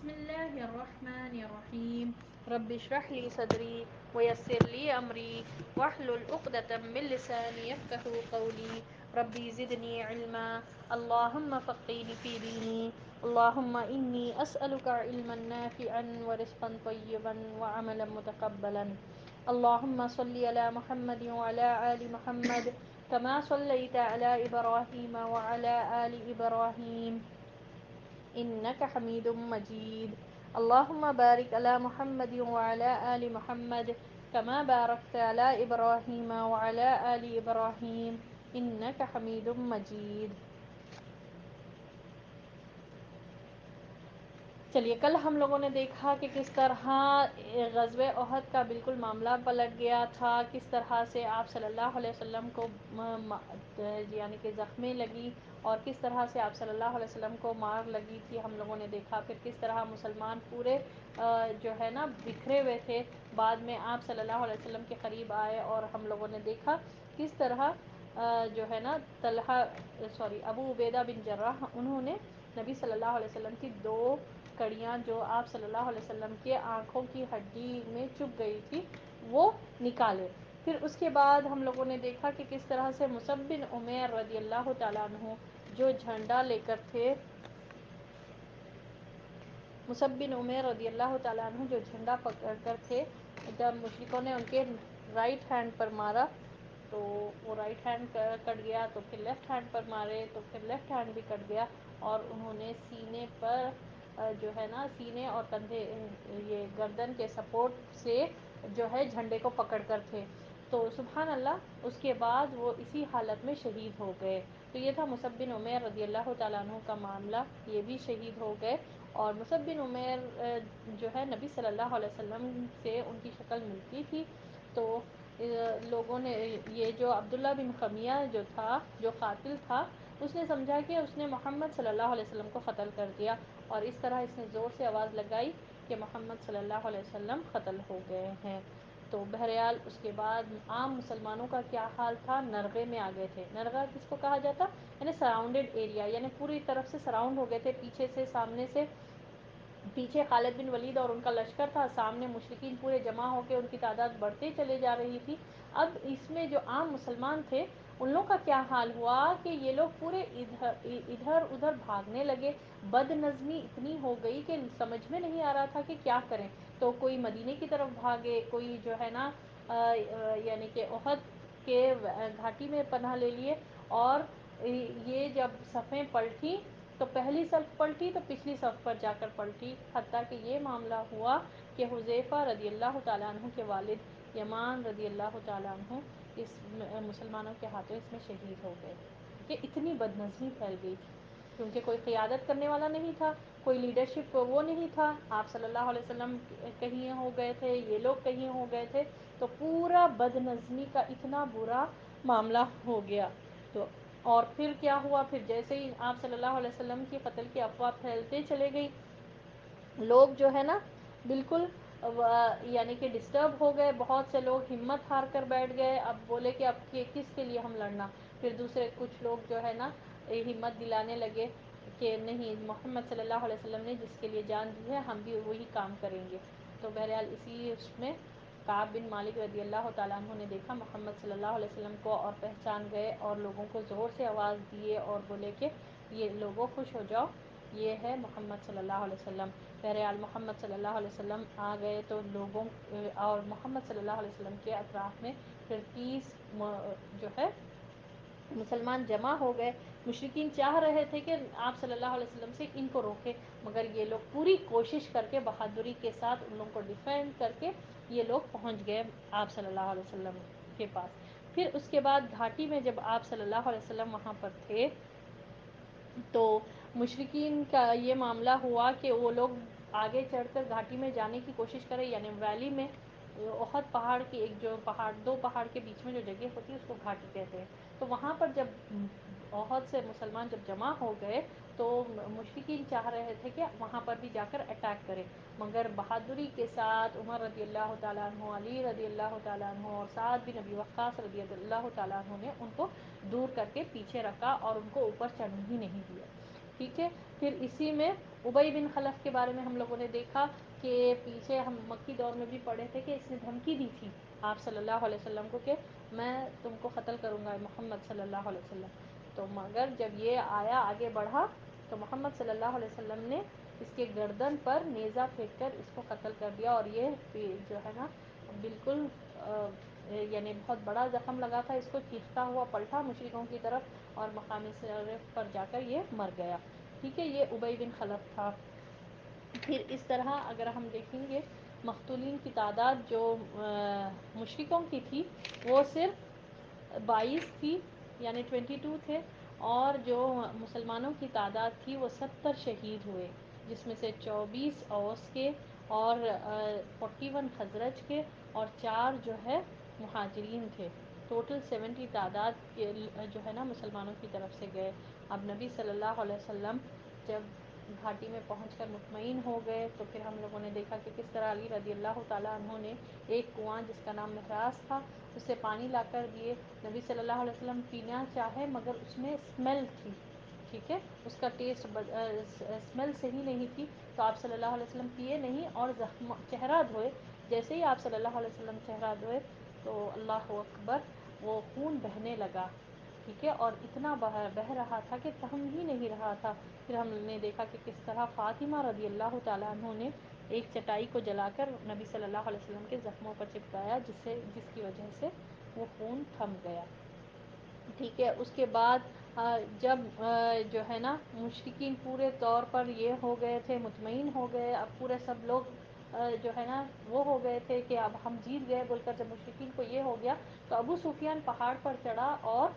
بسم الله الرحمن الرحيم رب اشرح لي صدري ويسر لي أمري واحلل عقدة من لساني يفقهوا قولي ربي زدني علما اللهم فقهني في ديني اللهم إني أسألك علما نافعا ورزقا طيبا وعملا متقبلا اللهم صل على محمد وعلى آل محمد كما صليت على إبراهيم وعلى آل إبراهيم إنك حميد مجيد اللهم بارك على محمد وعلى آل محمد كما باركت على إبراهيم وعلى آل إبراهيم إنك حميد مجيد. چلیے کل ہم لوگوں نے دیکھا کہ کس طرح غزوہ احد کا بالکل معاملہ پلٹ گیا تھا، کس طرح سے آپ صلی اللہ علیہ وسلم کو یعنی کہ زخمیں لگی اور کس طرح سے آپ صلی اللہ علیہ وسلم کو مار لگی تھی ہم لوگوں نے دیکھا. پھر کس طرح مسلمان پورے جو ہے نا بکھرے ہوئے تھے، بعد میں آپ صلی اللہ علیہ وسلم کے قریب آئے اور ہم لوگوں نے دیکھا کس طرح جو ہے نا ابو عبیدہ بن جراح انہوں نے نبی صلی اللہ علیہ وسلم کی دو کڑیاں جو آپ صلی اللہ علیہ وسلم کے آنکھوں کی ہڈی میں چبھ گئی تھی وہ نکالے. پھر اس کے بعد ہم لوگوں نے دیکھا کہ کس طرح سے مصعب بن عمیر رضی اللہ تعالیٰ عنہ جو جھنڈا لے کر تھے، مصعب بن عمیر رضی اللہ تعالیٰ عنہ جو جھنڈا پکڑ کر تھے، جب مشرکوں نے ان کے رائٹ ہینڈ پر مارا تو وہ رائٹ ہینڈ کٹ گیا، تو پھر لیفٹ ہینڈ پر مارے تو پھر لیفٹ ہینڈ بھی کٹ گیا، اور انہوں نے سینے پر جو ہے نا سینے اور کندھے یہ گردن کے سپورٹ سے جو ہے جھنڈے کو پکڑ کر تھے. تو سبحان اللہ اس کے بعد وہ اسی حالت میں شہید ہو گئے. تو یہ تھا مصعب بن عمیر رضی اللہ تعالیٰ عنہ کا معاملہ، یہ بھی شہید ہو گئے. اور مصعب بن عمیر جو ہے نبی صلی اللہ علیہ وسلم سے ان کی شکل ملتی تھی، تو لوگوں نے یہ جو عبداللہ بن خمیہ جو تھا جو قاتل تھا، اس نے سمجھا کہ اس نے محمد صلی اللہ علیہ وسلم کو قتل کر دیا، اور اس طرح اس نے زور سے آواز لگائی کہ محمد صلی اللہ علیہ وسلم قتل ہو گئے ہیں. تو بہرحال اس کے بعد عام مسلمانوں کا کیا حال تھا، نرغے میں آ گئے تھے. نرغہ کس کو کہا جاتا؟ یعنی سراؤنڈڈ ایریا، یعنی پوری طرف سے سراؤنڈ ہو گئے تھے، پیچھے سے سامنے سے. پیچھے خالد بن ولید اور ان کا لشکر تھا، سامنے مشرکین پورے جمع ہو کے ان کی تعداد بڑھتے چلے جا رہی تھی. اب اس میں جو عام مسلمان تھے ان لوگوں کا کیا حال ہوا کہ یہ لوگ پورے ادھر ادھر بھاگنے لگے. بد نظمی اتنی ہو گئی کہ سمجھ میں نہیں آ رہا تھا کہ کیا کریں. تو کوئی مدینے کی طرف بھاگے، کوئی جو ہے نا یعنی کہ احد کے گھاٹی میں پناہ لے لیے. اور یہ جب صفیں پلٹی تو پہلی صف پلٹی تو پچھلی صف پر جا کر پلٹی، حتیٰ کہ یہ معاملہ ہوا کہ حذیفہ رضی اللہ تعالیٰ عنہ کے والد یمان رضی اللہ تعالیٰ عنہ اس مسلمانوں کے ہاتھوں اس میں شہید ہو گئے کہ اتنی بد نظمی پھیل گئی تھی، کیونکہ کوئی قیادت کرنے والا نہیں تھا، کوئی لیڈرشپ وہ نہیں تھا. آپ صلی اللہ علیہ وسلم کہیں ہو گئے تھے، یہ لوگ کہیں ہو گئے تھے، تو پورا بد نظمی کا اتنا برا معاملہ ہو گیا. تو اور پھر کیا ہوا، پھر جیسے ہی آپ صلی اللہ علیہ وسلم کی قتل کی افواہ پھیلتے چلے گئی، لوگ جو ہے نا بالکل یعنی کہ ڈسٹرب ہو گئے. بہت سے لوگ ہمت ہار کر بیٹھ گئے، اب بولے کہ اب کس کے لیے ہم لڑنا. پھر دوسرے کچھ لوگ جو ہے نا ہمت دلانے لگے کہ نہیں، محمد صلی اللہ علیہ وسلم نے جس کے لیے جان دی ہے ہم بھی وہی کام کریں گے. تو بہرحال اسی اس میں کعب بن مالک رضی اللہ تعالیٰ عنہ نے دیکھا محمد صلی اللہ علیہ وسلم کو اور پہچان گئے، اور لوگوں کو زور سے آواز دیے اور بولے کہ یہ لوگوں خوش ہو جاؤ، یہ ہے محمد صلی اللہ علیہ وسلم. بہرحال محمد صلی اللہ علیہ وسلم آ گئے تو لوگوں اور محمد صلی اللہ علیہ وسلم کے اطراف میں پھر 30 جو ہے مسلمان جمع ہو گئے. مشرکین چاہ رہے تھے کہ آپ صلی اللہ علیہ وسلم سے ان کو روکے، مگر یہ لوگ پوری کوشش کر کے بہادری کے ساتھ ان لوگوں کو ڈیفینڈ کر کے یہ لوگ پہنچ گئے آپ صلی اللہ علیہ وسلم کے پاس. پھر اس کے بعد گھاٹی میں جب آپ صلی اللہ علیہ وسلم وہاں پر تھے تو مشرکین کا یہ معاملہ ہوا کہ وہ لوگ آگے چڑھ کر گھاٹی میں جانے کی کوشش کرے، یعنی ویلی میں. احد پہاڑ کی ایک جو دو پہاڑ کے بیچ میں جو جگہ ہوتی ہے اس کو گھاٹی کہتے ہیں. تو وہاں پر جب احد سے مسلمان جب جمع ہو گئے تو مشرکین چاہ رہے تھے کہ وہاں پر بھی جا کر اٹیک کریں، مگر بہادری کے ساتھ عمر رضی اللہ تعالیٰ عنہ، علی رضی اللہ تعالیٰ عنہ اور سعد بن ابی وقاص رضی اللہ تعالیٰ عنہ نے ان کو دور کر کے پیچھے رکھا اور ان کو اوپر چڑھنے ہی نہیں دیا. ٹھیک ہے. پھر اسی میں ابی بن خلف کے بارے میں ہم لوگوں نے دیکھا کہ پیچھے ہم مکی دور میں بھی پڑھے تھے کہ اس نے دھمکی دی تھی آپ صلی اللہ علیہ وسلم کو کہ میں تم کو قتل کروں گا محمد صلی اللہ علیہ وسلم. تو مگر جب یہ آیا آگے بڑھا تو محمد صلی اللہ علیہ وسلم نے اس کے گردن پر نیزہ پھینک کر اس کو قتل کر دیا. اور یہ جو ہے نا بالکل یعنی بہت بڑا زخم لگا تھا اس کو, چیختا ہوا پلٹا مشرکوں کی طرف اور مقام شریف پر جا کر یہ مر گیا. ٹھیک ہے, یہ ابی بن خلف تھا. پھر اس طرح اگر ہم دیکھیں گے مقتولین کی تعداد جو مشرکوں کی تھی وہ صرف 22 تھی, یعنی 22 تھے. اور جو مسلمانوں کی تعداد تھی وہ 70 شہید ہوئے, جس میں سے 24 اوس کے اور 41 خزرج کے اور 4 جو ہے مہاجرین تھے. ٹوٹل 70 تعداد کے جو ہے نا مسلمانوں کی طرف سے گئے. اب نبی صلی اللہ علیہ وسلم جب گھاٹی میں پہنچ کر مطمئن ہو گئے تو پھر ہم لوگوں نے دیکھا کہ کس طرح علی رضی اللہ تعالیٰ عنہ نے ایک کنواں جس کا نام محراث تھا اس سے پانی لا کر دیے. نبی صلی اللہ علیہ وسلم پینا چاہے مگر اس میں اسمیل تھی, ٹھیک ہے, اس کا ٹیسٹ اسمیل صحیح نہیں تھی, تو آپ صلی اللہ علیہ وسلم پیے نہیں اور چہرہ دھوئے. جیسے ہی آپ صلی اللہ علیہ وسلم چہرہ دھوئے تو اللہ اکبر وہ خون بہنے لگا, ٹھیک ہے, اور اتنا بہہ رہا تھا کہ تھم ہی نہیں رہا تھا. پھر ہم نے دیکھا کہ کس طرح فاطمہ رضی اللہ تعالیٰ عنہ نے ایک چٹائی کو جلا کر نبی صلی اللہ علیہ وسلم کے زخموں پر چپکایا جس کی وجہ سے وہ خون تھم گیا. ٹھیک ہے, اس کے بعد جب جو ہے نا مشرکین پورے طور پر یہ ہو گئے تھے, مطمئن ہو گئے, اب پورے سب لوگ جو ہے نا وہ ہو گئے تھے کہ اب ہم جیت گئے بول کر, جب مشرکین کو یہ ہو گیا تو ابو سفیان پہاڑ پر چڑھا اور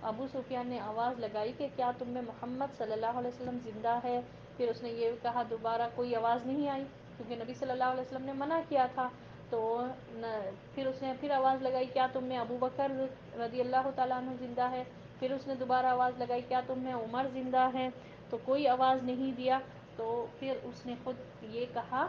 ابو سفیان نے آواز لگائی کہ کیا تم میں محمد صلی اللہ علیہ وسلم زندہ ہے. پھر اس نے یہ کہا, دوبارہ کوئی آواز نہیں آئی کیونکہ نبی صلی اللہ علیہ وسلم نے منع کیا تھا. تو پھر اس نے پھر آواز لگائی کیا تم میں ابو بکر رضی اللہ تعالیٰ عنہ زندہ ہے. پھر اس نے دوبارہ آواز لگائی کیا تم میں عمر زندہ ہے, تو کوئی آواز نہیں دیا. تو پھر اس نے خود یہ کہا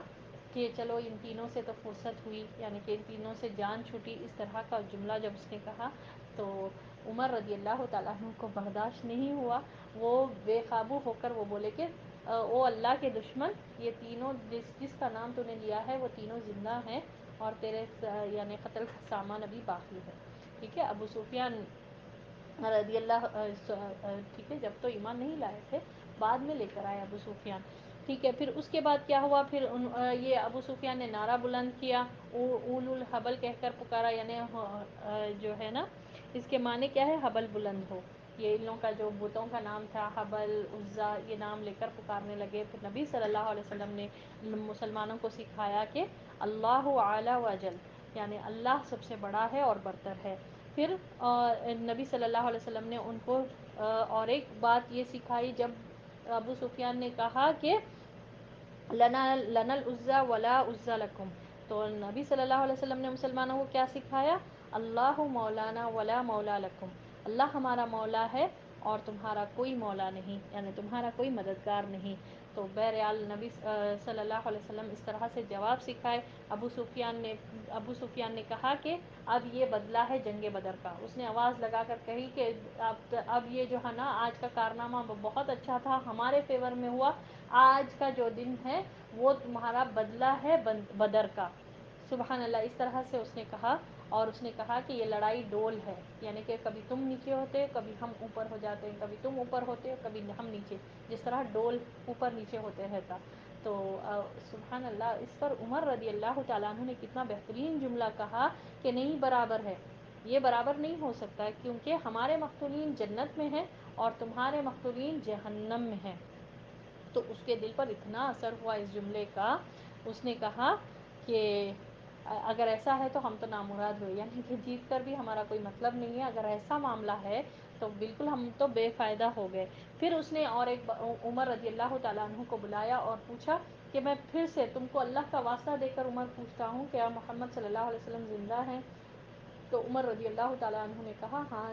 کہ چلو ان تینوں سے تو فرصت ہوئی, یعنی کہ ان تینوں سے جان چھوٹی. اس طرح کا جملہ جب اس نے کہا تو عمر رضی اللہ تعالیٰ عنہ کو برداشت نہیں ہوا, وہ بے قابو ہو کر وہ بولے کہ او اللہ کے دشمن, یہ تینوں جس کا نام تو نے لیا ہے وہ تینوں زندہ ہیں اور تیرے یعنی قتل کا سامان ابھی باقی ہے. ٹھیک ہے, ابو سفیان رضی اللہ ٹھیک ہے, جب تو ایمان نہیں لائے تھے, بعد میں لے کر آئے ابو سفیان. ٹھیک ہے, پھر اس کے بعد کیا ہوا, پھر یہ ابو سفیان نے نعرہ بلند کیا, اولو الحبل کہہ کر پکارا, یعنی جو ہے نا اس کے معنی کیا ہے, حبل بلند ہو. یہ ان لوگوں کا جو بتوں کا نام تھا حبل عزا, یہ نام لے کر پکارنے لگے. پھر نبی صلی اللہ علیہ وسلم نے مسلمانوں کو سکھایا کہ اللہ اعلی و اجل, یعنی اللہ سب سے بڑا ہے اور برتر ہے. پھر نبی صلی اللہ علیہ وسلم نے ان کو اور ایک بات یہ سکھائی, جب ابو سفیان نے کہا کہ لنا العزى ولا عزى لكم, تو نبی صلی اللہ علیہ وسلم نے مسلمانوں کو کیا سکھایا, اللہ مولانا ولا مولا لکم, اللہ ہمارا مولا ہے اور تمہارا کوئی مولا نہیں, یعنی تمہارا کوئی مددگار نہیں. تو بہرحال نبی صلی اللہ علیہ وسلم اس طرح سے جواب سکھائے. ابو سفیان نے کہا کہ اب یہ بدلہ ہے جنگ بدر کا. اس نے آواز لگا کر کہی کہ اب یہ جو ہے نا آج کا کارنامہ بہت اچھا تھا, ہمارے فیور میں ہوا, آج کا جو دن ہے وہ تمہارا بدلہ ہے بدر کا. سبحان اللہ, اس طرح سے اس نے کہا. اور اس نے کہا کہ یہ لڑائی ڈول ہے, یعنی کہ کبھی تم نیچے ہوتے کبھی ہم اوپر ہو جاتے, کبھی تم اوپر ہوتے کبھی ہم نیچے, جس طرح ڈول اوپر نیچے ہوتے رہتا. تو سبحان اللہ, اس پر عمر رضی اللہ تعالیٰ عنہ نے کتنا بہترین جملہ کہا کہ نہیں برابر ہے, یہ برابر نہیں ہو سکتا ہے, کیونکہ ہمارے مقتولین جنت میں ہیں اور تمہارے مقتولین جہنم میں ہیں. تو اس کے دل پر اتنا اثر ہوا اس جملے کا, اس نے کہا کہ اگر ایسا ہے تو ہم تو نامراد ہوئے, یعنی کہ جیت کر بھی ہمارا کوئی مطلب نہیں ہے, اگر ایسا معاملہ ہے تو بالکل ہم تو بے فائدہ ہو گئے. پھر اس نے اور ایک عمر رضی اللہ تعالیٰ عنہ کو بلایا اور پوچھا کہ میں پھر سے تم کو اللہ کا واسطہ دے کر عمر پوچھتا ہوں کہ محمد صلی اللہ علیہ وسلم زندہ ہیں. تو عمر رضی اللہ تعالیٰ عنہ نے کہا ہاں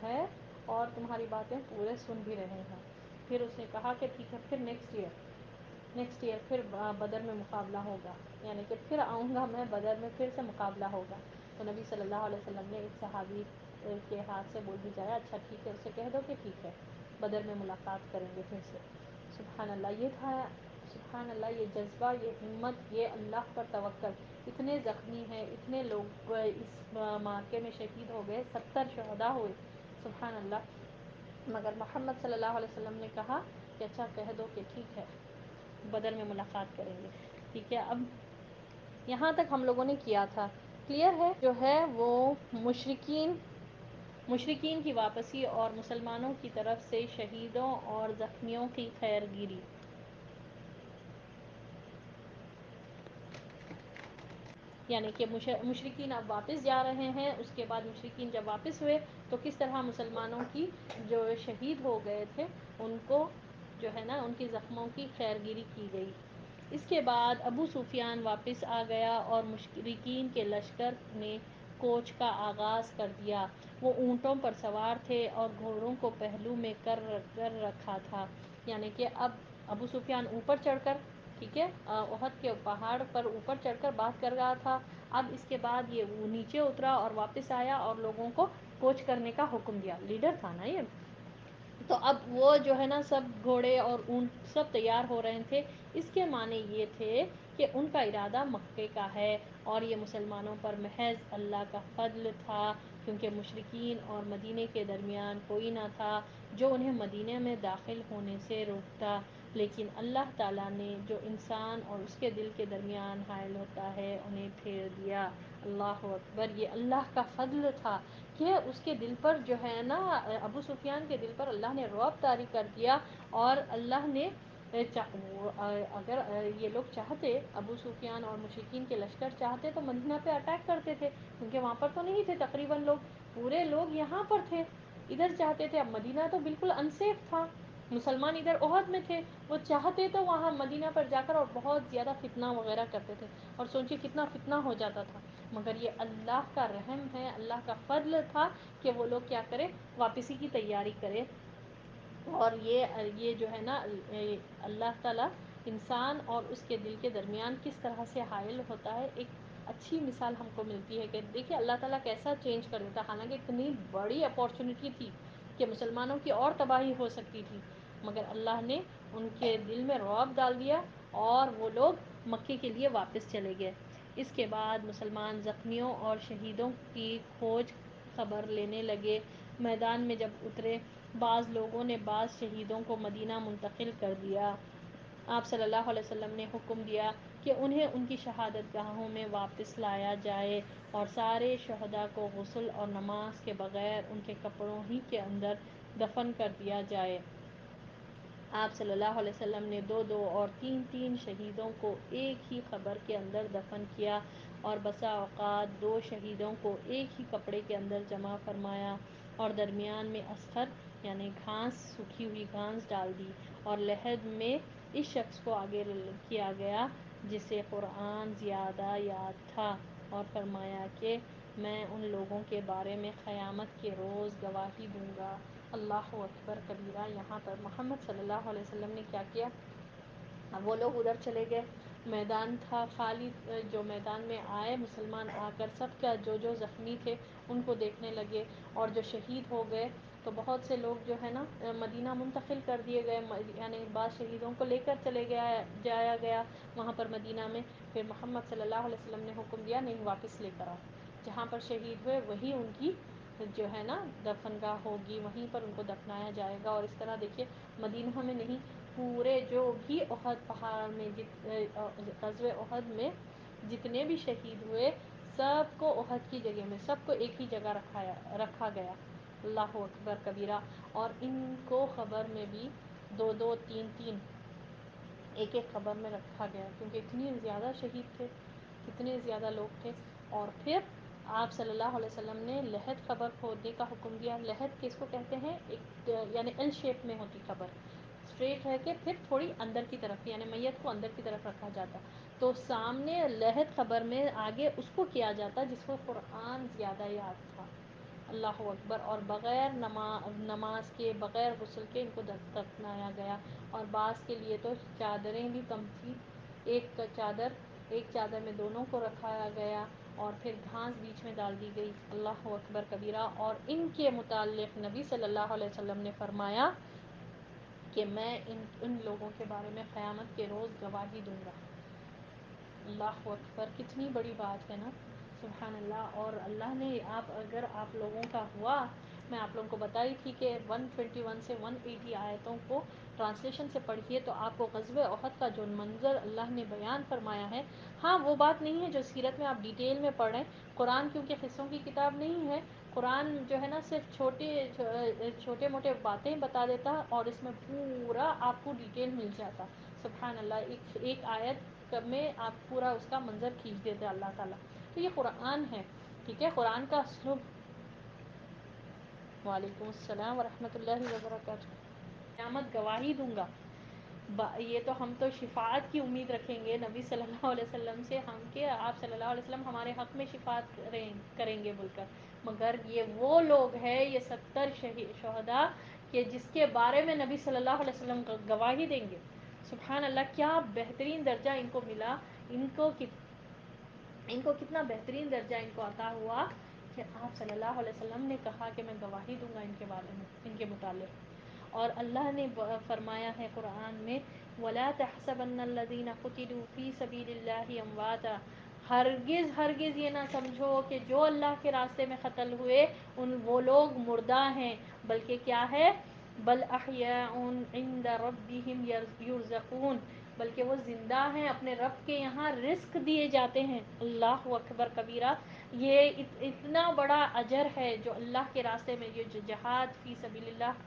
ہے, اور تمہاری باتیں پورے سن بھی رہے ہیں. پھر اس نے کہا کہ ٹھیک ہے, پھر نیکسٹ ایئر پھر بدر میں مقابلہ ہوگا, یعنی کہ پھر آؤں گا میں بدر میں, پھر سے مقابلہ ہوگا. تو نبی صلی اللہ علیہ وسلم نے ایک صحابی کے ہاتھ سے بول بھیجایا, اچھا ٹھیک ہے, اسے کہہ دو کہ ٹھیک ہے بدر میں ملاقات کریں گے پھر سے. سبحان اللہ، یہ تھا سبحان اللہ، یہ جذبہ، یہ ہمت، یہ اللہ پر توکل. اتنے زخمی ہیں، اتنے لوگ اس معرکے میں شہید ہو گئے، 70 شہداء ہوئے. سبحان اللہ. مگر محمد صلی اللہ علیہ وسلم نے کہا کہ اچھا کہہ دو کہ ٹھیک ہے، بدر میں ملاقات کریں گے. ٹھیک ہے. اب یہاں تک ہم لوگوں نے کیا تھا. کلیئر ہے؟ جو ہے وہ مشرکین کی واپسی اور مسلمانوں کی طرف سے شہیدوں اور زخمیوں کی خیرگیری. یعنی کہ مشرکین اب واپس جا رہے ہیں. اس کے بعد مشرکین جب واپس ہوئے تو کس طرح مسلمانوں کی جو شہید ہو گئے تھے ان کو جو ہے نا ان کی زخموں کی خیرگیری کی گئی. اس کے بعد ابو سفیان واپس آ گیا اور مشرکین کے لشکر نے کوچ کا آغاز کر دیا. وہ اونٹوں پر سوار تھے اور گھوڑوں کو پہلو میں کر رکھا تھا. یعنی کہ اب ابو سفیان اوپر چڑھ کر، ٹھیک ہے، احد کے پہاڑ پر اوپر چڑھ کر بات کر رہا تھا. اب اس کے بعد یہ وہ نیچے اترا اور واپس آیا اور لوگوں کو کوچ کرنے کا حکم دیا. لیڈر تھا نا یہ. تو اب وہ جو ہے نا سب گھوڑے اور اونٹ سب تیار ہو رہے تھے. اس کے معنی یہ تھے کہ ان کا ارادہ مکے کا ہے اور یہ مسلمانوں پر محض اللہ کا فضل تھا، کیونکہ مشرکین اور مدینے کے درمیان کوئی نہ تھا جو انہیں مدینے میں داخل ہونے سے روکتا. لیکن اللہ تعالیٰ نے جو انسان اور اس کے دل کے درمیان حائل ہوتا ہے انہیں پھیر دیا. اللہ اکبر. یہ اللہ کا فضل تھا کہ اس کے دل پر جو ہے نا ابو سفیان کے دل پر اللہ نے رعب طاری کر دیا. اور اللہ نے اگر یہ لوگ چاہتے، ابو سفیان اور مشرکین کے لشکر چاہتے تو مدینہ پہ اٹیک کرتے تھے، کیونکہ وہاں پر تو نہیں تھے تقریباً لوگ، پورے لوگ یہاں پر تھے. ادھر چاہتے تھے، اب مدینہ تو بالکل انسیف تھا، مسلمان ادھر احد میں تھے. وہ چاہتے تو وہاں مدینہ پر جا کر اور بہت زیادہ فتنہ وغیرہ کرتے تھے. اور سوچئے کتنا فتنہ ہو جاتا تھا. مگر یہ اللہ کا رحم ہے، اللہ کا فضل تھا کہ وہ لوگ کیا کرے، واپسی کی تیاری کرے. اور یہ جو ہے نا اللہ تعالیٰ انسان اور اس کے دل کے درمیان کس طرح سے حائل ہوتا ہے، ایک اچھی مثال ہم کو ملتی ہے کہ دیکھیے اللہ تعالیٰ کیسا چینج کر دیتا. حالانکہ اتنی بڑی اپارچونیٹی تھی کہ مسلمانوں کی اور تباہی ہو سکتی تھی، مگر اللہ نے ان کے دل میں رعب ڈال دیا اور وہ لوگ مکے کے لیے واپس چلے گئے. اس کے بعد مسلمان زخمیوں اور شہیدوں کی کھوج خبر لینے لگے. میدان میں جب اترے، بعض لوگوں نے بعض شہیدوں کو مدینہ منتقل کر دیا. آپ صلی اللہ علیہ وسلم نے حکم دیا کہ انہیں ان کی شہادت گاہوں میں واپس لایا جائے اور سارے شہداء کو غسل اور نماز کے بغیر ان کے کپڑوں ہی کے اندر دفن کر دیا جائے. آپ صلی اللہ علیہ وسلم نے 2 اور 3 شہیدوں کو ایک ہی قبر کے اندر دفن کیا اور بسا اوقات 2 شہیدوں کو ایک ہی کپڑے کے اندر جمع فرمایا اور درمیان میں استر یعنی گھاس، سوکھی ہوئی گھاس ڈال دی. اور لحد میں اس شخص کو آگے کیا گیا جسے قرآن زیادہ یاد تھا، اور فرمایا کہ میں ان لوگوں کے بارے میں قیامت کے روز گواہی دوں گا. اللہ اکبر کبیرہ. یہاں پر محمد صلی اللہ علیہ وسلم نے کیا کیا، وہ لوگ ادھر چلے گئے، میدان تھا خالی. جو میدان میں آئے مسلمان آ کر سب کا جو زخمی تھے ان کو دیکھنے لگے، اور جو شہید ہو گئے تو بہت سے لوگ جو ہے نا مدینہ منتقل کر دیے گئے، یعنی بعض شہیدوں کو لے کر چلے جایا گیا وہاں پر مدینہ میں. پھر محمد صلی اللہ علیہ وسلم نے حکم دیا نہیں، واپس لے کر آؤ. جہاں پر شہید ہوئے وہیں ان کی جو ہے نا دفن گاہ ہوگی، وہیں پر ان کو دفنایا جائے گا. اور اس طرح دیکھیے مدینہ میں نہیں، پورے جو بھی احد پہاڑ میں غزوہ احد میں جتنے بھی شہید ہوئے سب کو احد کی جگہ میں سب کو ایک ہی جگہ رکھا گیا. اللہ اکبر کبیرہ. اور ان کو خبر میں بھی 2 3 ایک قبر میں رکھا گیا، کیونکہ اتنی زیادہ شہید تھے، کتنے زیادہ لوگ تھے. اور پھر آپ صلی اللہ علیہ وسلم نے لحد قبر کھودنے کا حکم دیا. لحد کس کو کہتے ہیں، ایک یعنی ایل شیپ میں ہوتی قبر، اسٹریٹ ہے کہ پھر تھوڑی اندر کی طرف، یعنی میت کو اندر کی طرف رکھا جاتا. تو سامنے لحد قبر میں آگے اس کو کیا جاتا جس کو قرآن زیادہ یاد تھا. اللہ اکبر. اور بغیر نماز کے، بغیر غسل کے ان کو دفنایا گیا. اور بعض کے لیے تو چادریں بھی کم تھی، ایک چادر میں دونوں کو رکھایا گیا اور پھر گھاس بیچ میں ڈال دی گئی. اللہ اکبر کبیرہ. اور ان کے متعلق نبی صلی اللہ علیہ وسلم نے فرمایا کہ میں ان لوگوں کے بارے میں قیامت کے روز گواہی دوں گا۔ اللہ اکبر، کتنی بڑی بات ہے نا، سبحان اللہ۔ اور اللہ نے اگر آپ لوگوں کا ہوا، میں آپ لوگوں کو بتائی تھی کہ 121 سے 180 آیتوں کو ٹرانسلیشن سے پڑھیے تو آپ کو غزوہ احد کا جو منظر اللہ نے بیان فرمایا ہے، ہاں وہ بات نہیں ہے جو سیرت میں آپ ڈیٹیل میں پڑھیں، قرآن کیونکہ قصوں کی کتاب نہیں ہے، قرآن جو ہے نا صرف چھوٹے موٹے باتیں بتا دیتا اور اس میں پورا آپ کو ڈیٹیل مل جاتا، سبحان اللہ، ایک آیت میں آپ پورا اس کا منظر کھینچ دیتے اللہ تعالیٰ۔ تو یہ قرآن ہے، ٹھیک ہے، قرآن کا اسلوب۔ وعلیکم السلام ورحمۃ اللہ وبرکاتہ۔ قیامت گواہی دوں گا، یہ تو ہم تو شفاعت کی امید رکھیں گے نبی صلی اللہ علیہ وسلم سے، ہم کہ آپ صلی اللہ علیہ وسلم ہمارے حق میں شفاعت کریں گے بول کر، مگر یہ وہ لوگ ہیں، یہ 70 شہداء کہ جس کے بارے میں نبی صلی اللہ علیہ وسلم گواہی دیں گے، سبحان اللہ، کیا بہترین درجہ ان کو ملا، ان کو کتنا بہترین درجہ ان کو عطا ہوا کہ آپ صلی اللہ علیہ وسلم نے کہا کہ میں گواہی دوں گا ان کے بارے میں، ان کے متعلق۔ اور اللہ نے فرمایا ہے قرآن میں وَلَا تَحْسَبَنَّ الَّذِينَ قُتِلُوا فِي سَبِيلِ اللَّهِ أَمْوَاتًا، ہرگز یہ نہ سمجھو کہ جو اللہ کے راستے میں قتل ہوئے وہ لوگ مردہ ہیں، بلکہ کیا ہے، بل احیاء عند ربهم یرزقون، بلکہ وہ زندہ ہیں، اپنے رب کے یہاں رزق دیے جاتے ہیں۔ اللہ اکبر کبیرہ، یہ اتنا بڑا اجر ہے جو اللہ کے راستے میں، یہ جو جہاد فی سبیل اللہ،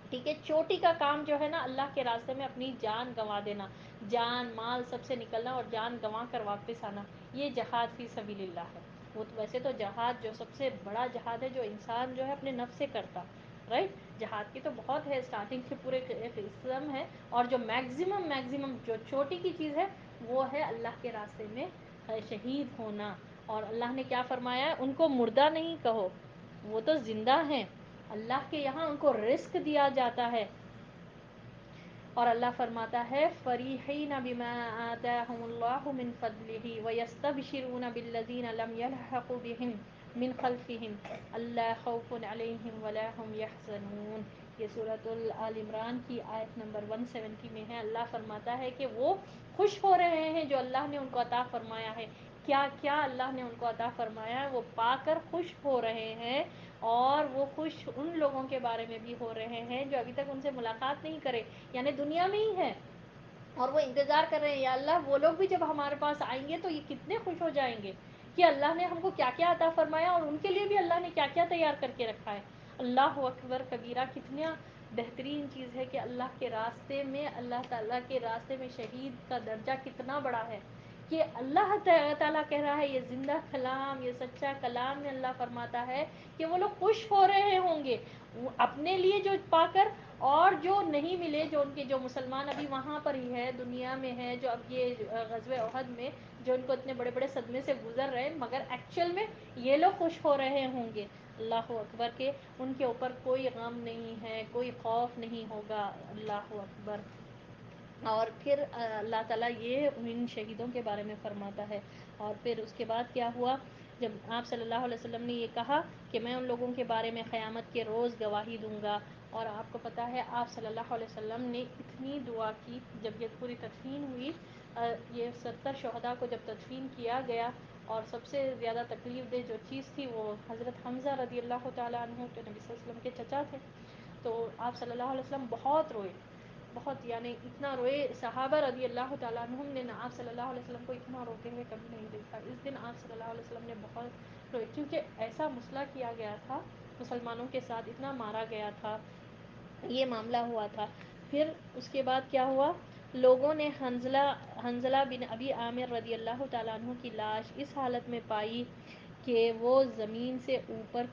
ٹھیک ہے، چوٹی کا کام جو ہے نا اللہ کے راستے میں اپنی جان گنوا دینا، جان مال سب سے نکلنا اور جان گنوا کر واپس آنا، یہ جہاد فی سبیل اللہ ہے۔ وہ تو ویسے تو جہاد جو سب سے بڑا جہاد ہے جو انسان جو ہے اپنے نفس سے کرتا، رائٹ، جہاد کی تو بہت ہے، اسٹارٹنگ سے پورے قسم ہے، اور جو میکزیمم جو چھوٹی کی چیز ہے وہ ہے اللہ کے راستے میں شہید ہونا۔ اور اللہ نے کیا فرمایا ہے، ان کو مردہ نہیں کہو، وہ تو زندہ ہیں، اللہ کے یہاں ان کو رزق دیا جاتا ہے۔ اور اللہ فرماتا ہے فریحین بما آتاہم اللہ من فضلہ ویستبشرون بالذین لم یلحقوا بہم من خلفہم الا خوف علیہم ولا ہم یحزنون، یہ سورۃ آل عمران کی آیت نمبر 170 میں ہے۔ اللہ فرماتا ہے کہ وہ خوش ہو رہے ہیں جو اللہ نے ان کو عطا فرمایا ہے، کیا کیا اللہ نے ان کو عطا فرمایا ہے وہ پا کر خوش ہو رہے ہیں، اور وہ خوش ان لوگوں کے بارے میں بھی ہو رہے ہیں جو ابھی تک ان سے ملاقات نہیں کرے، یعنی دنیا میں ہی ہے، اور وہ انتظار کر رہے ہیں یا اللہ وہ لوگ بھی جب ہمارے پاس آئیں گے تو یہ کتنے خوش ہو جائیں گے کہ اللہ نے ہم کو کیا کیا عطا فرمایا، اور ان کے لیے بھی اللہ نے کیا کیا تیار کر کے رکھا ہے۔ اللہ اکبر کبیرہ، کتنا بہترین چیز ہے کہ اللہ کے راستے میں، اللہ تعالیٰ کے راستے میں شہید کا درجہ کتنا بڑا ہے، کہ اللہ تعالیٰ کہہ رہا ہے، یہ زندہ کلام، یہ سچا کلام میں اللہ فرماتا ہے کہ وہ لوگ خوش ہو رہے ہوں گے اپنے لیے جو پا کر، اور جو نہیں ملے، جو ان کے جو مسلمان ابھی وہاں پر ہی ہے، دنیا میں ہے، جو اب یہ غزوہ احد میں جو ان کو اتنے بڑے بڑے صدمے سے گزر رہے ہیں، مگر ایکچوئل میں یہ لوگ خوش ہو رہے ہوں گے۔ اللہ اکبر، کہ ان کے اوپر کوئی غم نہیں ہے، کوئی خوف نہیں ہوگا، اللہ اکبر۔ اور پھر اللہ تعالیٰ یہ ان شہیدوں کے بارے میں فرماتا ہے، اور پھر اس کے بعد کیا ہوا، جب آپ صلی اللہ علیہ وسلم نے یہ کہا کہ میں ان لوگوں کے بارے میں قیامت کے روز گواہی دوں گا، اور آپ کو پتہ ہے آپ صلی اللہ علیہ وسلم نے اتنی دعا کی جب یہ پوری تدفین ہوئی، یہ 70 شہداء کو جب تدفین کیا گیا، اور سب سے زیادہ تکلیف دہ جو چیز تھی وہ حضرت حمزہ رضی اللہ تعالیٰ عنہ جو نبی صلی اللہ علیہ وسلم کے چچا تھے، تو آپ صلی اللہ علیہ وسلم بہت روئے، بہت، یعنی اتنا روئے، صحابہ رضی اللہ تعالیٰ عنہم نے آپ صلی اللہ علیہ وسلم کو اتنا روتے ہوئے کبھی نہیں دیکھا۔ اس دن آپ صلی اللہ علیہ وسلم نے بہت روئے، کیونکہ ایسا مسئلہ کیا گیا تھا مسلمانوں کے ساتھ، اتنا مارا گیا تھا، یہ معاملہ ہوا تھا۔ پھر اس کے بعد کیا ہوا، لوگوں نے حنظلہ بن ابی عامر رضی اللہ تعالیٰ عنہ کی لاش اس حالت میں پائی کہ وہ زمین سے اوپر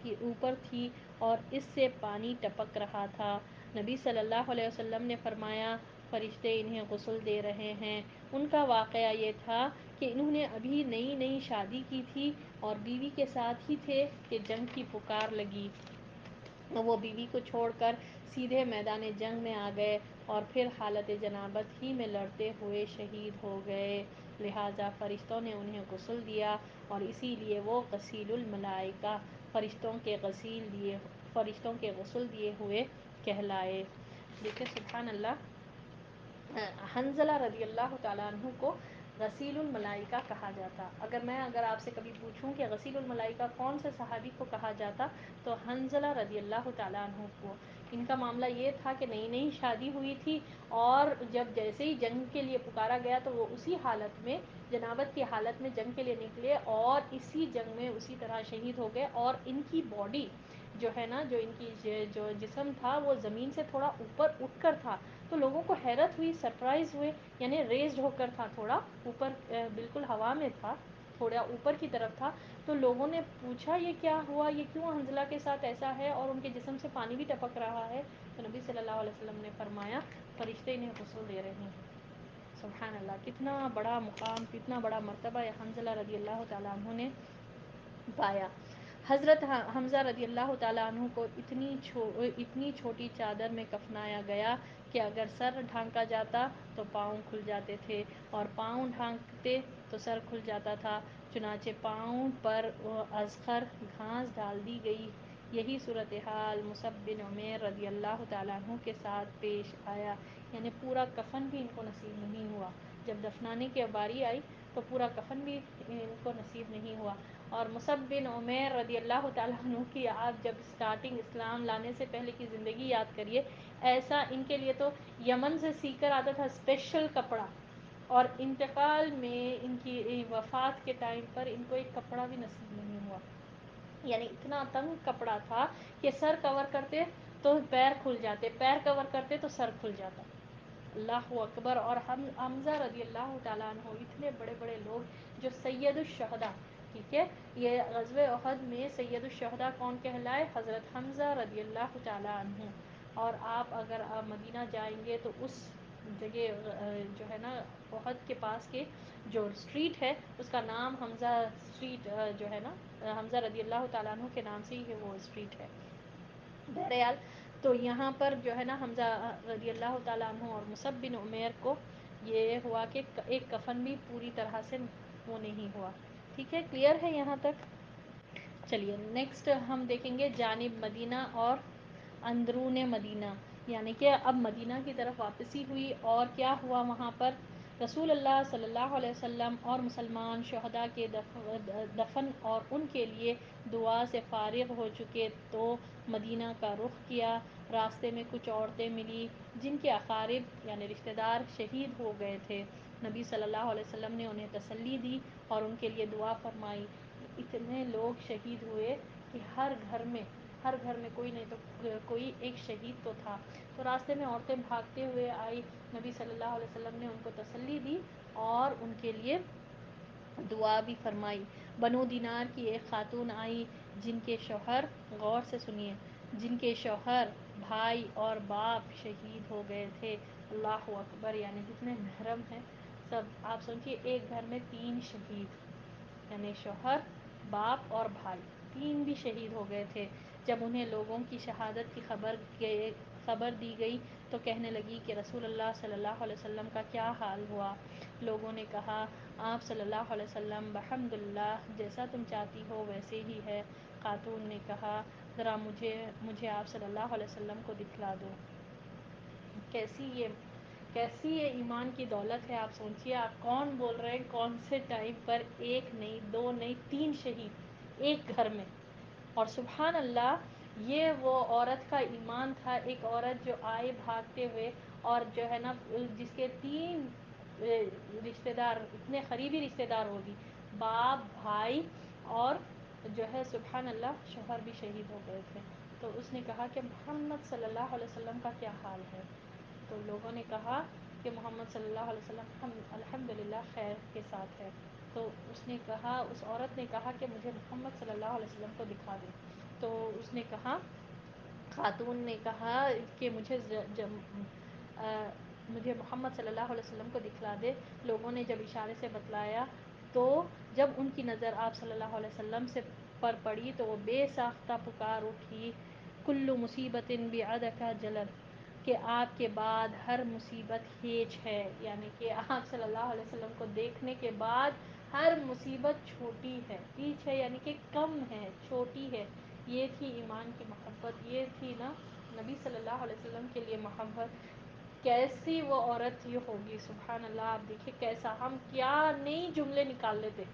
تھی اور اس سے پانی ٹپک رہا تھا۔ نبی صلی اللہ علیہ وسلم نے فرمایا فرشتے انہیں غسل دے رہے ہیں۔ ان کا واقعہ یہ تھا کہ انہوں نے ابھی نئی شادی کی تھی اور بیوی کے ساتھ ہی تھے کہ جنگ کی پکار لگی، وہ بیوی کو چھوڑ کر سیدھے میدان جنگ میں آ گئے اور پھر حالت جنابت ہی میں لڑتے ہوئے شہید ہو گئے، لہٰذا فرشتوں نے انہیں غسل دیا اور اسی لیے وہ غسیل الملائکہ، فرشتوں کے غسل دیے ہوئے کہلائے۔ دیکھیں سبحان اللہ، حنزلہ رضی اللہ تعالیٰ عنہ کو غسیل الملائکہ کہا جاتا. اگر آپ سے کبھی پوچھوں کہ غسیل الملائکہ کون سے صحابی کو کہا جاتا تو حنزلہ رضی اللہ تعالیٰ عنہ کو. ان کا معاملہ یہ تھا کہ نئی نئی شادی ہوئی تھی، اور جب جیسے ہی جنگ کے لیے پکارا گیا تو وہ اسی حالت میں، جنابت کی حالت میں جنگ کے لیے نکلے، اور اسی جنگ میں اسی طرح شہید ہو گئے. اور ان کی باڈی جو ہے نا، جو ان کی جو جسم تھا وہ زمین سے تھوڑا اوپر اٹھ کر تھا. تو لوگوں کو حیرت ہوئی، سرپرائز ہوئے، یعنی ریزڈ ہو کر تھا، تھوڑا اوپر، بالکل ہوا میں تھا، تھوڑا اوپر کی طرف تھا. تو لوگوں نے پوچھا یہ کیا ہوا، یہ کیوں حنزلہ کے ساتھ ایسا ہے، اور ان کے جسم سے پانی بھی ٹپک رہا ہے. تو نبی صلی اللہ علیہ وسلم نے فرمایا فرشتے انہیں غسل دے رہے ہیں. سبحان اللہ، کتنا بڑا مقام، کتنا بڑا مرتبہ حنزلہ رضی اللہ تعالیٰ عنہ نے پایا. حضرت حمزہ رضی اللہ تعالیٰ عنہ کو اتنی چھوٹی چادر میں کفنایا گیا کہ اگر سر ڈھانکا جاتا تو پاؤں کھل جاتے تھے، اور پاؤں ڈھانکتے تو سر کھل جاتا تھا. چنانچہ پاؤں پر ازخر گھاس ڈال دی گئی. یہی صورتحال مصعب بن عمیر رضی اللہ تعالیٰ عنہ کے ساتھ پیش آیا. یعنی پورا کفن بھی ان کو نصیب نہیں ہوا. جب دفنانے کی باری آئی تو پورا کفن بھی ان کو نصیب نہیں ہوا. اور مصعب بن عمیر رضی اللہ تعالیٰ عنہ کی آپ جب اسٹارٹنگ اسلام لانے سے پہلے کی زندگی یاد کریے، ایسا ان کے لیے تو یمن سے سیکھ کر آتا تھا اسپیشل کپڑا، اور انتقال میں ان کی وفات کے ٹائم پر ان کو ایک کپڑا بھی نصیب نہیں ہوا. یعنی اتنا تنگ کپڑا تھا کہ سر کور کرتے تو پیر کھل جاتے، پیر کور کرتے تو سر کھل جاتا. اللہ اکبر. اور حمزہ رضی اللہ تعالیٰ عنہ اتنے بڑے بڑے لوگ جو سید الشہداء، ٹھیک ہے، یہ غزوہ احد میں سید الشہداء کون کہلائے؟ حضرت حمزہ رضی اللہ تعالیٰ عنہ. اور اگر آپ مدینہ جائیں گے تو اس جگہ جو ہے نا احد کے پاس کے جو اسٹریٹ ہے اس کا نام حمزہ اسٹریٹ جو ہے نا، حمزہ رضی اللہ تعالیٰ عنہ کے نام سے ہی وہ اسٹریٹ ہے. بہرحال تو یہاں پر جو ہے نا حمزہ رضی اللہ تعالیٰ عنہ اور مصعب بن عمیر کو یہ ہوا کہ ایک کفن بھی پوری طرح سے وہ نہیں ہوا. ٹھیک ہے، کلیئر ہے یہاں تک؟ چلیے نیکسٹ ہم دیکھیں گے جانب مدینہ اور اندرون مدینہ. یعنی کہ اب مدینہ کی طرف واپسی ہوئی، اور کیا ہوا وہاں پر؟ رسول اللہ صلی اللہ علیہ وسلم اور مسلمان شہداء کے دفن اور ان کے لیے دعا سے فارغ ہو چکے تو مدینہ کا رخ کیا. راستے میں کچھ عورتیں ملی جن کے اقارب یعنی رشتہ دار شہید ہو گئے تھے. نبی صلی اللہ علیہ وسلم نے انہیں تسلی دی اور ان کے لیے دعا فرمائی. اتنے لوگ شہید ہوئے کہ ہر گھر میں کوئی نہیں تو کوئی ایک شہید تو تھا. تو راستے میں عورتیں بھاگتے ہوئے آئی، نبی صلی اللہ علیہ وسلم نے ان کو تسلی دی اور ان کے لیے دعا بھی فرمائی. بنو دینار کی ایک خاتون آئی جن کے شوہر، غور سے سنیے، جن کے شوہر، بھائی اور باپ شہید ہو گئے تھے. اللہ اکبر. یعنی کتنے محرم ہیں سب. آپ سوچیے ایک گھر میں 3 شہید، یعنی شوہر، باپ اور بھائی، 3 بھی شہید ہو گئے تھے. جب انہیں لوگوں کی شہادت کی خبر دی گئی تو کہنے لگی کہ رسول اللہ صلی اللہ علیہ وسلم کا کیا حال ہوا؟ لوگوں نے کہا آپ صلی اللہ علیہ وسلم بحمداللہ جیسا تم چاہتی ہو ویسے ہی ہے. خاتون نے کہا ذرا مجھے آپ صلی اللہ علیہ وسلم کو دکھلا دو. کیسی یہ ایمان کی دولت ہے. آپ سوچیے آپ کون بول رہے ہیں کون سے ٹائم پر 1 نہیں 2 نہیں 3 شہید ایک گھر میں. اور سبحان اللہ یہ وہ عورت کا ایمان تھا. ایک عورت جو آئے بھاگتے ہوئے اور جو ہے نا جس کے 3 رشتہ دار، اتنے قریبی رشتہ دار ہوگی، باپ، بھائی اور جو ہے سبحان اللہ شوہر بھی شہید ہو گئے تھے. تو اس نے کہا کہ محمد صلی اللہ علیہ وسلم کا کیا حال ہے؟ تو لوگوں نے کہا کہ محمد صلی اللہ علیہ وسلم الحمدللہ خیر کے ساتھ ہے. تو اس عورت نے کہا کہ مجھے محمد صلی اللہ علیہ وسلم کو دکھا دیں. تو اس نے کہا، خاتون نے کہا کہ مجھے محمد صلی اللہ علیہ وسلم کو دکھلا دے. لوگوں نے جب اشارے سے بتلایا تو جب ان کی نظر آپ صلی اللہ علیہ وسلم سے پر پڑی تو وہ بے ساختہ پکار اٹھی کل مصیبت بعدک جلد، کہ آپ کے بعد ہر مصیبت ہیچ ہے. یعنی کہ آپ صلی اللہ علیہ وسلم کو دیکھنے کے بعد ہر مصیبت چھوٹی ہے. ہیچ ہے یعنی کہ کم ہے، چھوٹی ہے. یہ تھی ایمان کی محبت، یہ تھی نا نبی صلی اللہ علیہ وسلم کے لیے محبت، کیسی وہ عورت یہ ہوگی، سبحان اللہ. آپ دیکھیں کیسا ہم کیا نئی جملے نکال لیتے،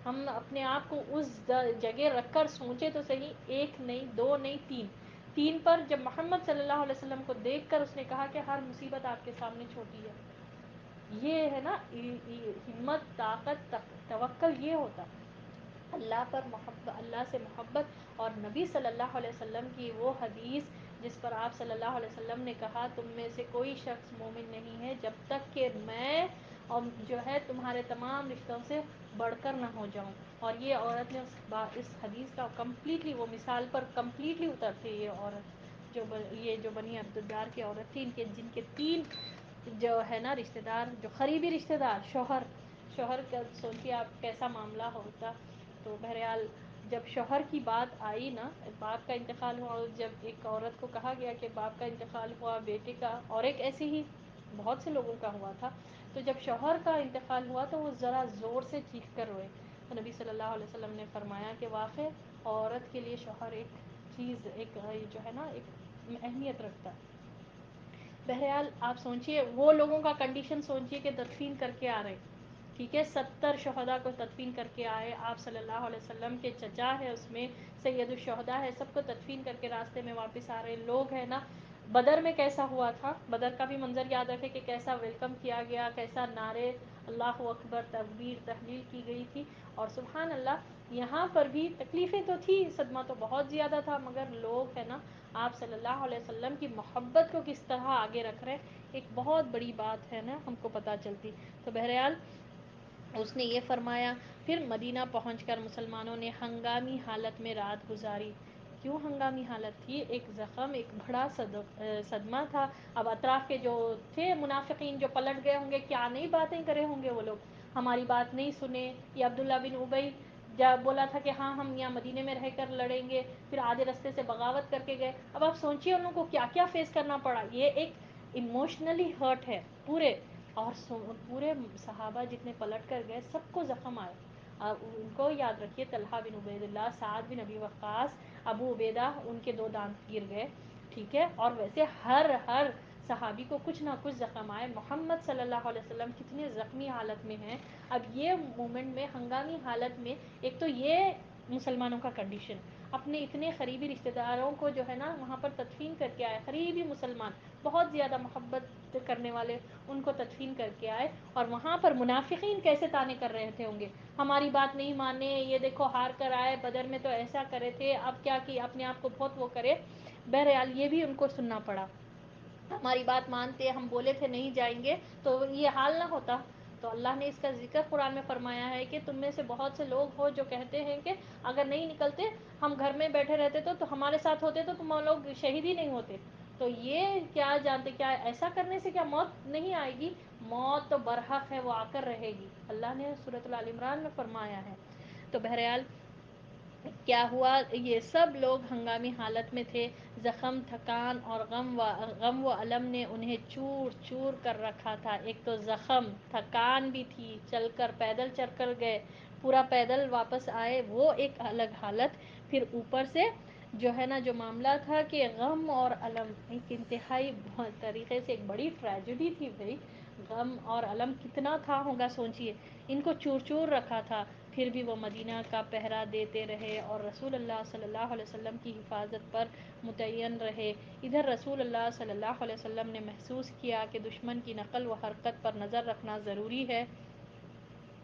ہم اپنے آپ کو اس جگہ رکھ کر سوچے تو صحیح، ایک نہیں، دو نہیں، تین پر جب محمد صلی اللہ علیہ وسلم کو دیکھ کر اس نے کہا کہ ہر مصیبت آپ کے سامنے چھوٹی ہے. یہ ہے نا ہمت، طاقت، توکل، یہ ہوتا اللہ پر محبت، اللہ سے محبت. اور نبی صلی اللہ علیہ وسلم کی وہ حدیث جس پر آپ صلی اللہ علیہ وسلم نے کہا تم میں سے کوئی شخص مومن نہیں ہے جب تک کہ میں اور جو ہے تمہارے تمام رشتوں سے بڑھ کر نہ ہو جاؤں. اور یہ عورت نے اس حدیث کا کمپلیٹلی، وہ مثال پر کمپلیٹلی اترتے یہ عورت، یہ جو بنی عبدالدار کی عورت تھی، جن کے 3 جو ہے نا رشتہ دار، جو قریبی رشتہ دار، شوہر کا سوچیے آپ کیسا معاملہ ہوتا. تو بہرحال جب شوہر کی بات آئی نا، باپ کا انتقال ہوا، جب ایک عورت کو کہا گیا کہ باپ کا انتقال ہوا، بیٹے کا، اور ایک ایسے ہی بہت سے لوگوں کا ہوا تھا، تو جب شوہر کا انتقال ہوا تو وہ ذرا زور سے چیخ کر روئے. تو نبی صلی اللہ علیہ وسلم نے فرمایا کہ واقع عورت کے لیے شوہر ایک چیز، ایک جو ہے نا ایک اہمیت رکھتا. بہرحال آپ سوچئے وہ لوگوں کا کنڈیشن سوچئے کہ تدفین کر کے آ رہے، ٹھیک ہے، 70 شہداء کو تدفین کر کے آئے. آپ صلی اللہ علیہ وسلم کے چچا ہے، اس میں سید الشہداء ہے، سب کو تدفین کر کے راستے میں واپس آ رہے لوگ ہیں نا. بدر میں کیسا ہوا تھا، بدر کا بھی منظر یاد رکھے کہ کیسا ویلکم کیا گیا، کیسا نعرے اللہ اکبر، تکبیر، تحلیل کی گئی تھی. اور سبحان اللہ یہاں پر بھی تکلیفیں تو تھی، صدمہ تو بہت زیادہ تھا، مگر لوگ ہے نا آپ صلی اللہ علیہ وسلم کی محبت کو کس طرح آگے رکھ رہے، ایک بہت بڑی بات ہے نا ہم کو پتہ چلتی. تو بہرحال اس نے یہ فرمایا. پھر مدینہ پہنچ کر مسلمانوں نے ہنگامی حالت میں رات گزاری. کیوں ہنگامی حالت تھی؟ ایک زخم، ایک بڑا صدمہ تھا. اب اطراف کے جو تھے منافقین جو پلٹ گئے ہوں گے، کیا نئی باتیں کرے ہوں گے وہ لوگ، ہماری بات نہیں سنے. یہ عبداللہ بن ابی جب بولا تھا کہ ہاں ہم یہاں مدینے میں رہ کر لڑیں گے، پھر آدھے رستے سے بغاوت کر کے گئے. اب آپ سوچئے ان لوگوں کو کیا کیا فیس کرنا پڑا. یہ ایک ایموشنلی ہرٹ ہے پورے، اور پورے صحابہ جتنے پلٹ کر گئے سب کو زخم آئے. ان کو یاد رکھیے، طلحہ بن عبید اللہ، سعد بن ابی وقاص، ابو عبیدہ، ان کے 2 دانت گر گئے، ٹھیک ہے. اور ویسے ہر صحابی کو کچھ نہ کچھ زخم آئے. محمد صلی اللہ علیہ وسلم کتنے زخمی حالت میں ہیں. اب یہ مومنٹ میں ہنگامی حالت میں ایک تو یہ مسلمانوں کا کنڈیشن، اپنے اتنے قریبی رشتہ داروں کو جو ہے نا وہاں پر تدفین کر کے آئے، قریبی مسلمان بہت زیادہ محبت کرنے والے، ان کو تدفین کر کے آئے. اور وہاں پر منافقین کیسے طعنے کر رہے تھے ہوں گے، ہماری بات نہیں مانے، یہ دیکھو ہار کر آئے، بدر میں تو ایسا کرے تھے، اب کیا کہ اپنے آپ کو بہت وہ کرے. بہرحال یہ بھی ان کو سننا پڑا. ہماری بات مانتے، ہم بولے تھے نہیں جائیں گے تو یہ حال نہ ہوتا. تو اللہ نے اس کا ذکر قرآن میں فرمایا ہے کہ تم میں سے بہت سے لوگ ہو جو کہتے ہیں کہ اگر نہیں نکلتے، ہم گھر میں بیٹھے رہتے تو ہمارے ساتھ ہوتے تو تم لوگ شہید ہی نہیں ہوتے. تو یہ کیا جانتے، کیا ایسا کرنے سے کیا موت نہیں آئے گی؟ موت تو برحق ہے، وہ آ کر رہے گی، اللہ نے سورۃ آل عمران میں فرمایا ہے. تو بہرحال کیا ہوا، یہ سب لوگ ہنگامی حالت میں تھے. زخم، تھکان اور غم و الم نے انہیں چور چور کر رکھا تھا. ایک تو زخم، تھکان بھی تھی، پیدل چل کر گئے، پورا پیدل واپس آئے، وہ ایک الگ حالت. پھر اوپر سے جو ہے نا جو معاملہ تھا کہ غم اور الم، ایک انتہائی طریقے سے ایک بڑی ٹریجڈی تھی بھائی. غم اور الم کتنا تھا ہوگا سوچئے، ان کو چور چور رکھا تھا. پھر بھی وہ مدینہ کا پہرا دیتے رہے اور رسول اللہ صلی اللہ علیہ وسلم کی حفاظت پر متعین رہے. ادھر رسول اللہ صلی اللہ علیہ وسلم نے محسوس کیا کہ دشمن کی نقل و حرکت پر نظر رکھنا ضروری ہے،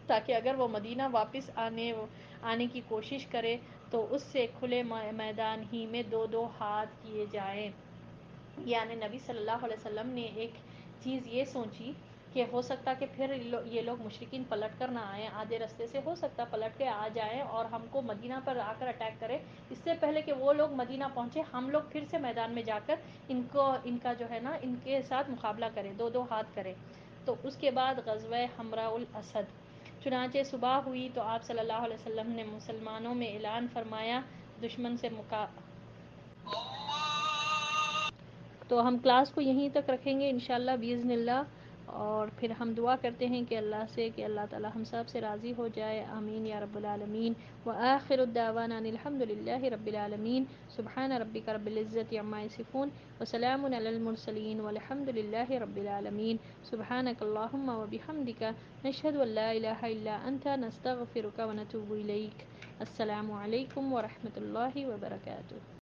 تاکہ اگر وہ مدینہ واپس آنے کی کوشش کرے تو اس سے کھلے میدان ہی میں 2 ہاتھ کیے جائیں. یعنی نبی صلی اللہ علیہ وسلم نے ایک چیز یہ سوچی کہ ہو سکتا کہ پھر یہ لوگ مشرکین پلٹ کر نہ آئیں، آدھے رستے سے ہو سکتا پلٹ کے آ جائیں اور ہم کو مدینہ پر آ کر اٹیک کرے. اس سے پہلے کہ وہ لوگ مدینہ پہنچے، ہم لوگ پھر سے میدان میں جا کر ان کا جو ہے نا ان کے ساتھ مقابلہ کریں، 2 ہاتھ کریں. تو اس کے بعد غزوہ حمراء الاسد. چنانچہ صبح ہوئی تو آپ صلی اللہ علیہ وسلم نے مسلمانوں میں اعلان فرمایا دشمن سے تو ہم کلاس کو یہیں تک رکھیں گے انشاءاللہ باذن اللہ. اور پھر ہم دعا کرتے ہیں کہ اللہ سے کہ اللہ تعالی ہم سب سے راضی ہو جائے، آمین یا رب العالمین۔ وآخر الدعوانا ان الحمد للہ رب العالمین۔ سبحان ربک رب العزة عما یصفون وسلام علی المرسلین والحمد للہ رب العالمین۔ سبحانک اللہم وبحمدک نشہد ان لا الہ الا انت نستغفرک ونتوب الیک۔ السلام علیکم ورحمۃ اللہ وبرکاتہ۔